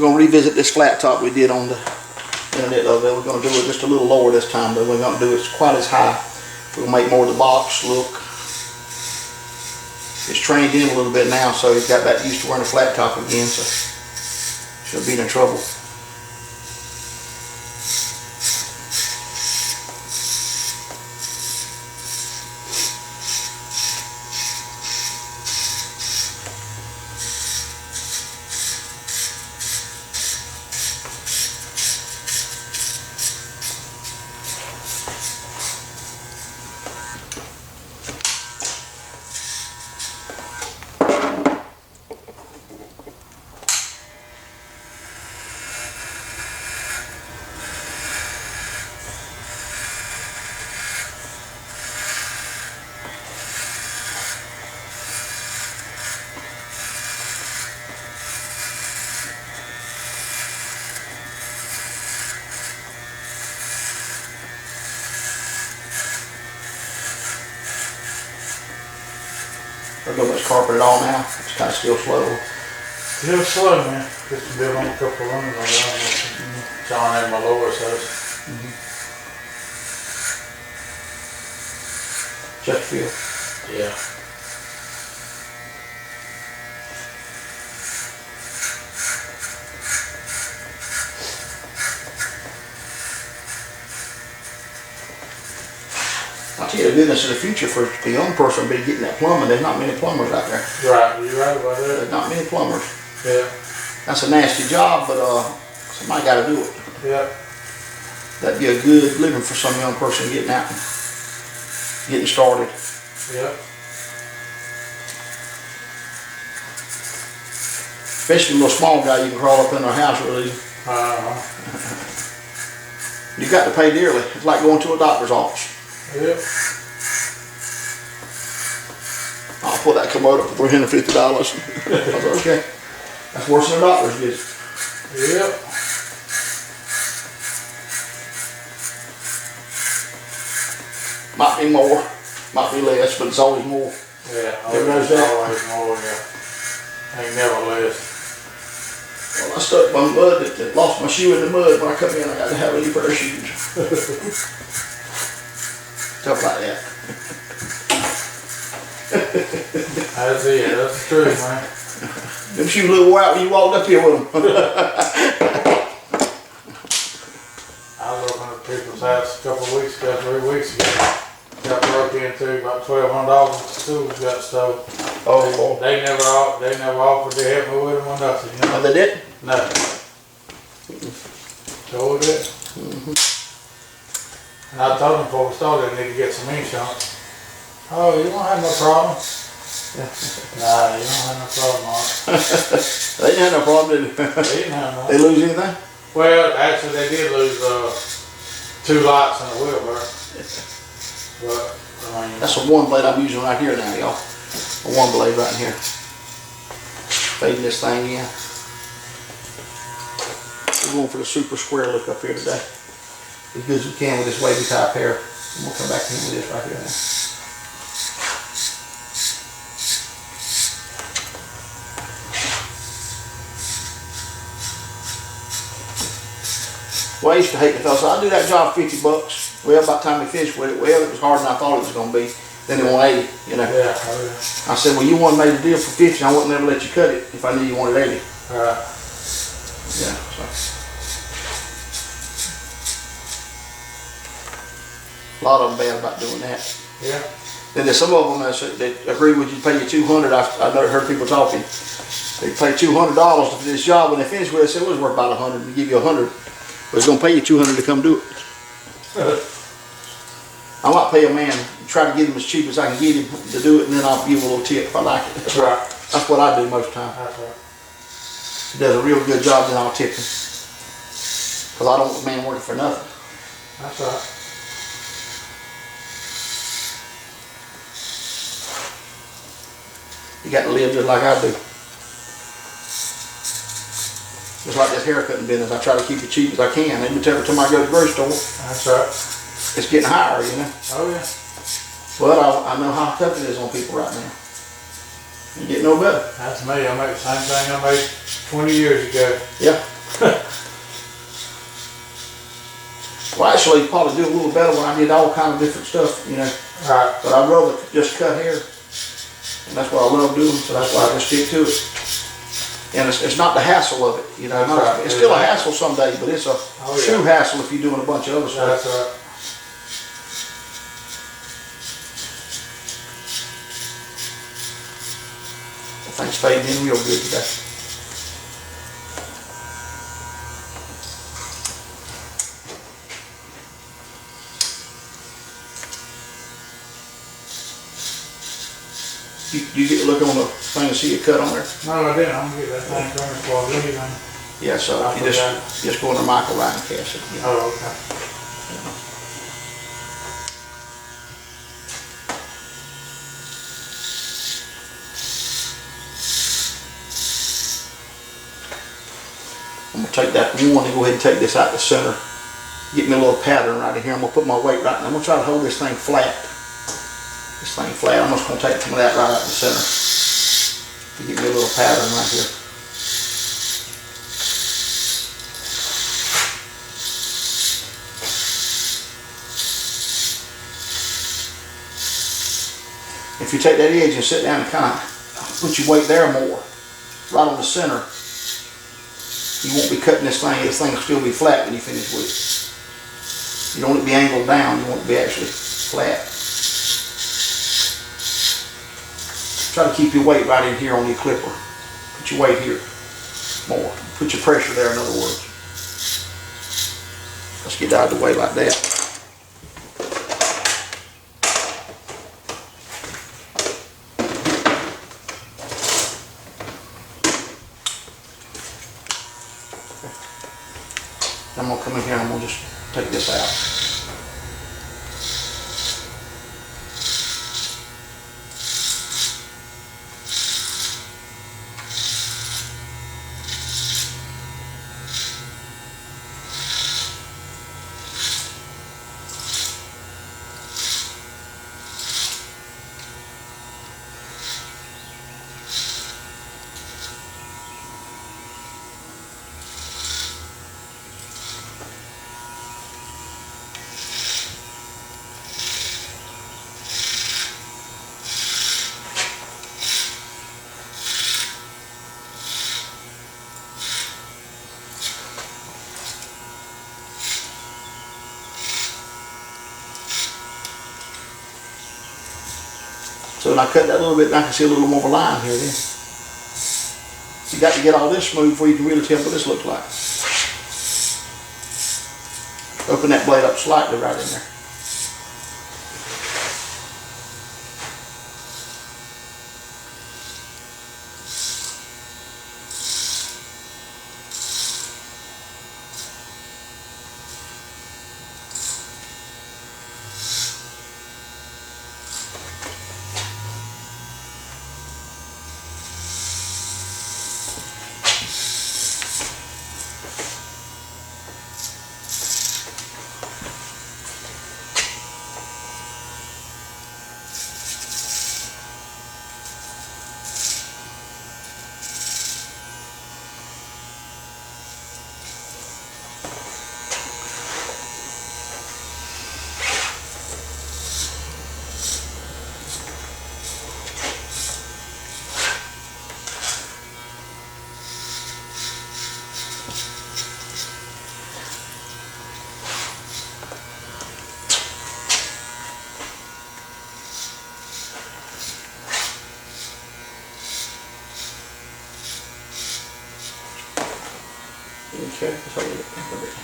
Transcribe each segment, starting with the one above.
We're going to revisit this flat top we did on the internet the other day. We're going to do it just a little lower this time, but we're going to do it quite as high. We're going to make more of the box look. It's trained in a little bit now, so he's got back used to wearing a flat top again, so shouldn't be no trouble. Don't go much carpet at all now. It's kind of still slow. Still slow, man. Just to build on a couple of runners on that. John and my lower says. Chesterfield. Yeah. I'll tell you the goodness of the future for a young person to be getting that plumbing. There's not many plumbers out there. Right, you're right about that. There's not many plumbers. Yeah. That's a nasty job, but somebody got to do it. Yeah. That'd be a good living for some young person getting out and getting started. Yeah. Especially a little small guy, you can crawl up in their house real easy. You got to pay dearly. It's like going to a doctor's office. Yep. I'll put that commode up for $350. I said, okay. That's worse than a doctor's visit. Yep. Might be more, might be less, but it's always more. Yeah, Everybody's that. always more, yeah. Ain't never less. Well, I stuck my mud, that lost my shoe in the mud. When I come in, I got to have a new pair of shoes. Stuff like that. That's it, that's the truth, man. Them shoes look wore out when you walked up here with them. I was working at people's house a couple of weeks ago, 3 weeks ago. Got broke into, about $1,200 of tools got stolen. Oh, Lord. They never offered to help me with them or nothing, you know? Oh, they did? Nothing. So it is. And I told them before we started, they need to get some insurance. Oh, you don't have no problem? Nah, you don't have no problem, Mark. They didn't have no problem, did they? They didn't have no. They lose anything? Well, actually, they did lose 2 lights and a wheel bar. But, I mean, That's the one blade I'm using right here now, y'all. The one blade right in here. Fading this thing in. We're going for the super square look up here today. As good as we can with this wavy type hair. And we'll come back in with this right here now. Well, I used to hate the fellas. I'll do that job for $50. Well, by the time we finished with it, well, it was harder than I thought it was going to be. Then they want 80, you know. yeah, I said, well, you wanted made a deal for 50, I wouldn't ever let you cut it if I knew you wanted 80. alright. Yeah, so. A lot of them bad about doing that. Yeah. Then there's some of them that agree with you, pay you $200. I've never heard people talking. They pay $200 for this job. When they finish with it, they say, well, it's worth about $100. We give you $100, but it's going to pay you $200 to come do it. I might pay a man, try to get him as cheap as I can get him to do it, and then I'll give him a little tip if I like it. That's right. That's what I do most of the time. That's right. If he does a real good job, then I'll tip him. Because I don't want a man working for nothing. That's right. You got to live just like I do. Just like this haircutting business, I try to keep it cheap as I can. Every time I go to the grocery store, That's right. it's getting higher, you know. Oh yeah. But I know how tough it is on people right now. You get no better. That's me. I make the same thing I made 20 years ago. Yeah. Well, actually, probably do a little better when I did all kind of different stuff, you know. Right. But I'd rather just cut hair. And that's what I love doing, so that's why I just stick to it. And it's not the hassle of it, you know. That's right. It's still a hassle some days, but it's a Oh, true yeah. hassle if you're doing a bunch of other stuff. That's right. Things fading in real good today. You get to look on the thing and see a cut on there? No, I didn't. I'm gonna get that thing finished before I leave. Yeah, so I you just go under Michael Ryan and cast it. You know. Oh, okay. I'm gonna take that one and go ahead and take this out the center. Get me a little pattern right in here. I'm gonna put my weight right, and I'm gonna try to hold this thing flat. This thing flat. I'm just gonna take some of that right out the center. To get me a little pattern right here. If you take that edge and sit down and kind of put your weight there more, right on the center, you won't be cutting this thing. This thing will still be flat when you finish with it. You don't want it to be angled down. You want it to be actually flat. Try to keep your weight right in here on your clipper. Put your weight here more. Put your pressure there, in other words. Let's get out of the way like that. I'm gonna come in here and I'm gonna just take this out. So when I cut that a little bit, I can see a little more of a line here then. You got to get all this smooth before you can really tell what this looks like. Open that blade up slightly right in there. Okay, let's hold it a little bit.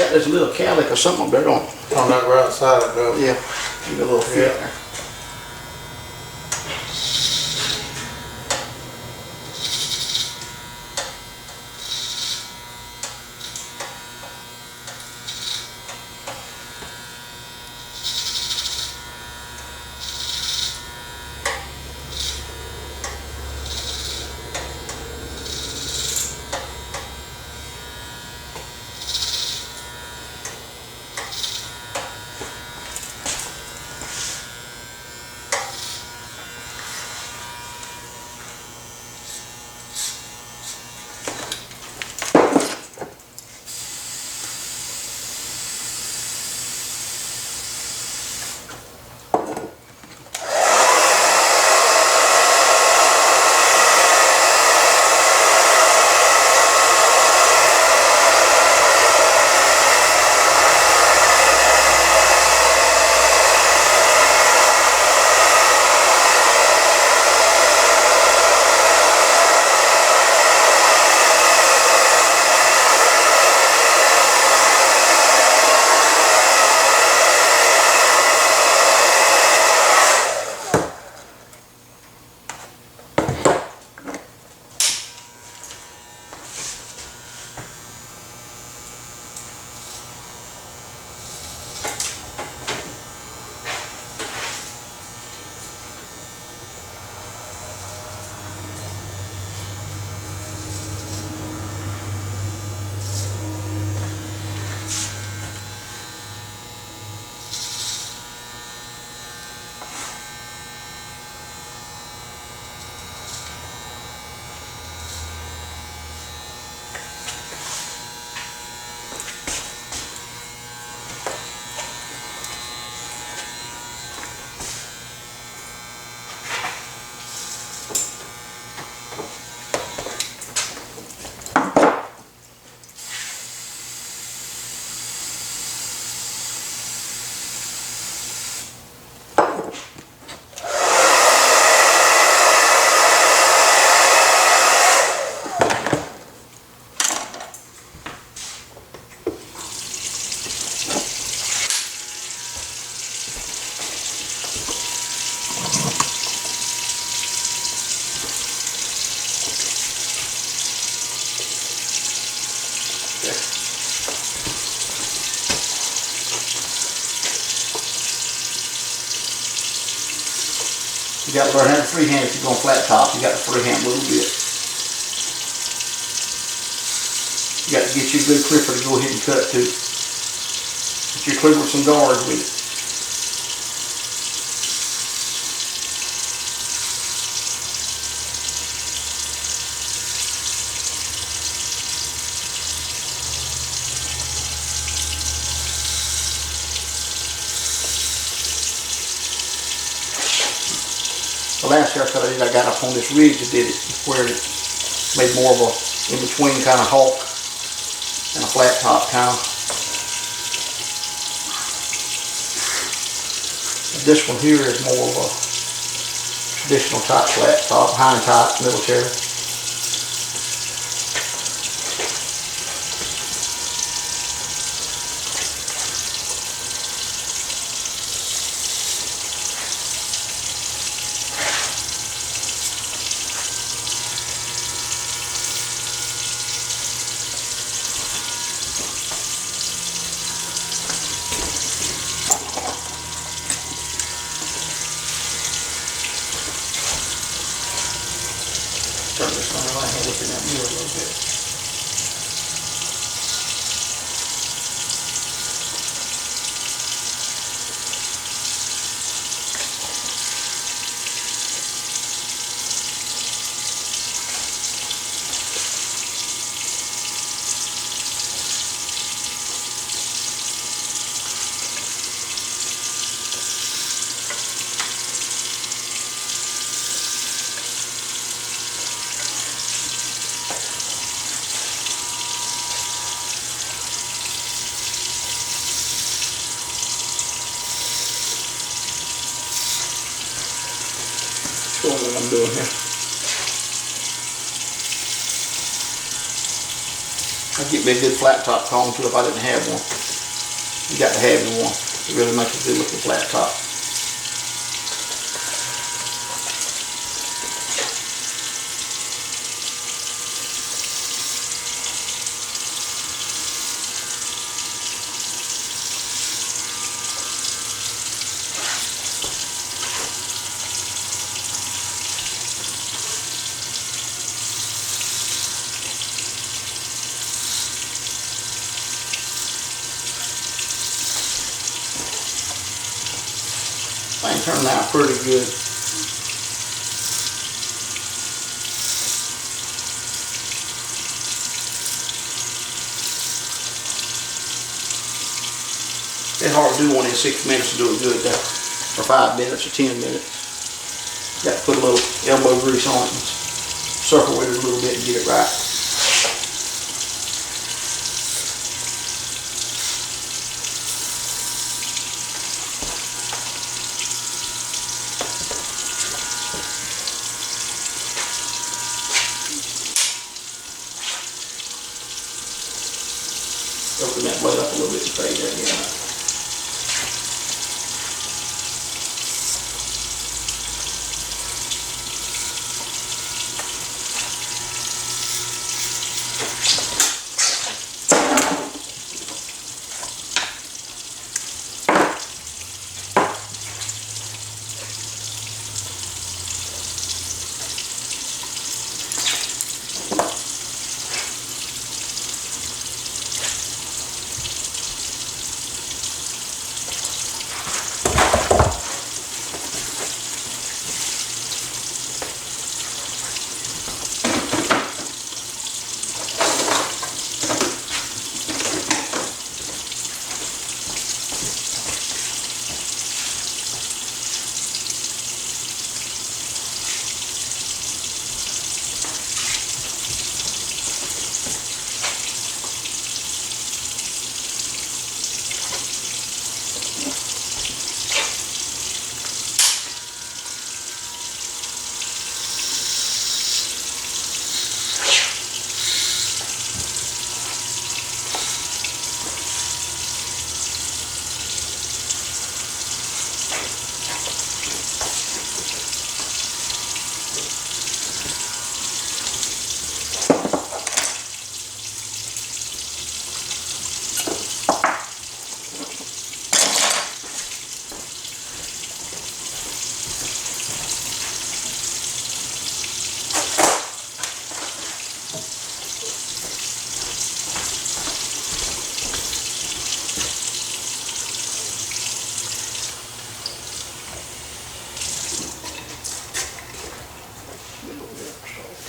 there's a little calic or something up there, don't it? On that right side of it. Yeah, give it a little fit Yeah. there. You got to learn how to freehand if you're going flat top. You got to freehand a little bit. You got to get you a good clipper to go ahead and cut to. Get your clipper with some guard with it. The last haircut I did, I got up on this ridge that did it, where it made more of a in-between kind of hawk and a flat top kind of. This one here is more of a traditional type flat top, hind type, military. Turn this on right here, look in that mirror a little bit. Show them what I'm doing here. I'd get me a good flat top comb too if I didn't have one. You got to have one. It really makes a good looking flat top. Thing turned out pretty good. It's hard to do one in 6 minutes to do it good though, or 5 minutes or 10 minutes. Got to put a little elbow grease on it and circle with it a little bit and get it right. Open that blade up a little bit and fade that in.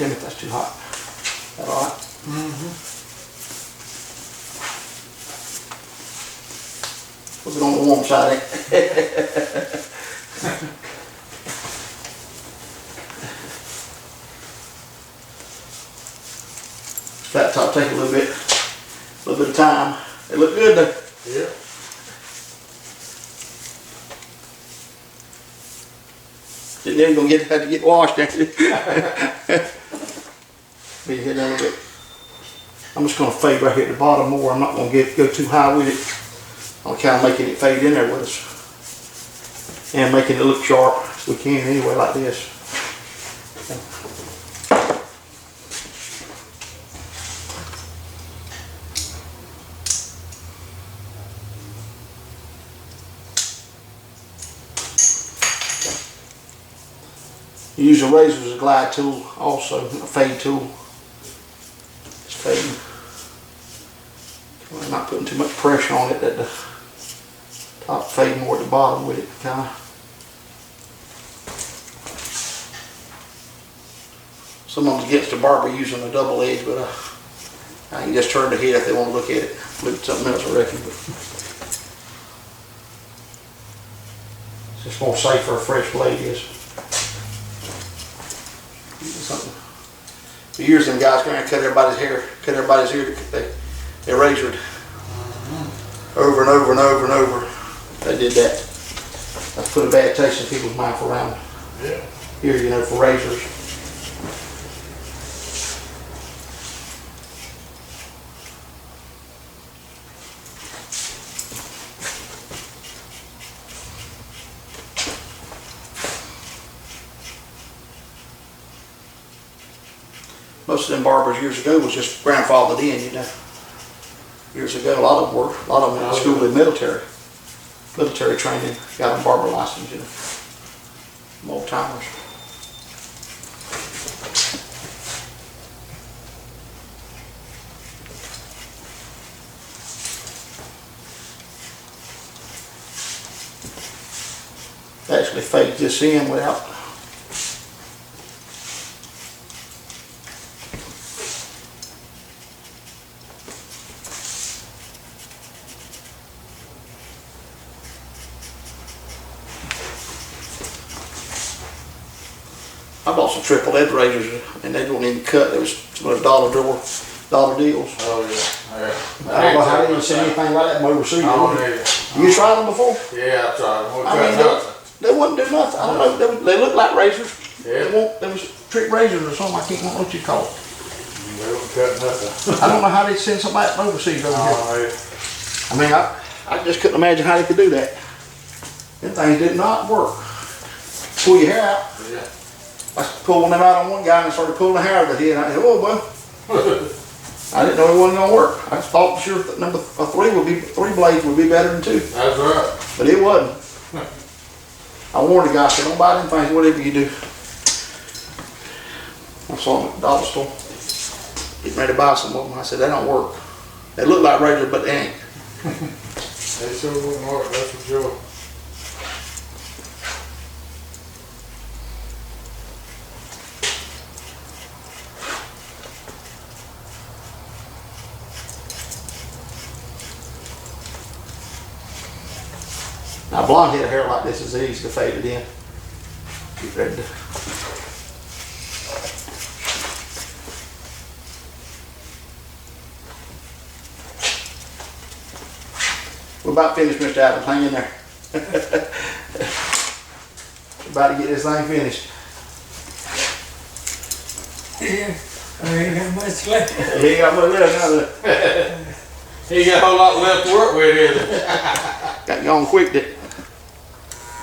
Tell me if that's too hot. Is that all right? Mm-hmm. Put it on the warm side, eh? Flat top take a little bit of time. They look good though. Yeah. Then you're gonna have to get washed after. Be hit a little bit. I'm just gonna fade right here at the bottom more. I'm not gonna go too high with it. I'm kind of making it fade in there with us, and making it look sharp as we can anyway, like this. You use a razor as a glide tool, also a fade tool. It's fading. I'm not putting too much pressure on it that the top fade more at the bottom with it, kind of. Someone's against the barber using a double edge, but I can just turn the head if they want to look at it. Look at something else, I reckon. But it's just more safe for a fresh blade is. Something. For years, them guys going to cut everybody's hair. They razored over and over and over and over. They did that. That's put a bad taste in people's mouth around here, you know, for razors. most of them barbers years ago was just grandfathered in, you know. Years ago, a lot of them were. A lot of them went to school in military training, got a barber license, you know. Old timers. Actually fade this in without. I bought some triple edge razors and they don't even cut. There was some of those dollar deals. Oh, yeah. I don't know how they even seen anything like that from overseas. I don't need it. You tried them before? Yeah, I tried them. I mean, they wouldn't do nothing. I don't know. They look like razors. Yeah. There was trick razors or something. I can't remember what you call it. They don't cut nothing. I don't know how they send somebody from overseas over here. Oh, I mean, I just couldn't imagine how they could do that. Them things did not work. Pull your hair out. yeah. I pulled one of them out on one guy and started pulling the hair out of his head. I said, oh, well. I didn't know it wasn't going to work. I thought for sure that three blades would be better than two. That's right. But it wasn't. I warned the guy, I said, don't buy them things, whatever you do. I saw them at the dollar store. Getting ready to buy some of them. I said, they don't work. They look like razors, but they ain't. They sure wouldn't work, that's for sure. Now blonde head hair like this is easy to fade it in. Get ready to. We're about finished, Mr. Adams. Hang in there. About to get this thing finished. Yeah, I ain't got much left. He ain't got much left now. He got a whole lot left to work with, is it? Got gone quick.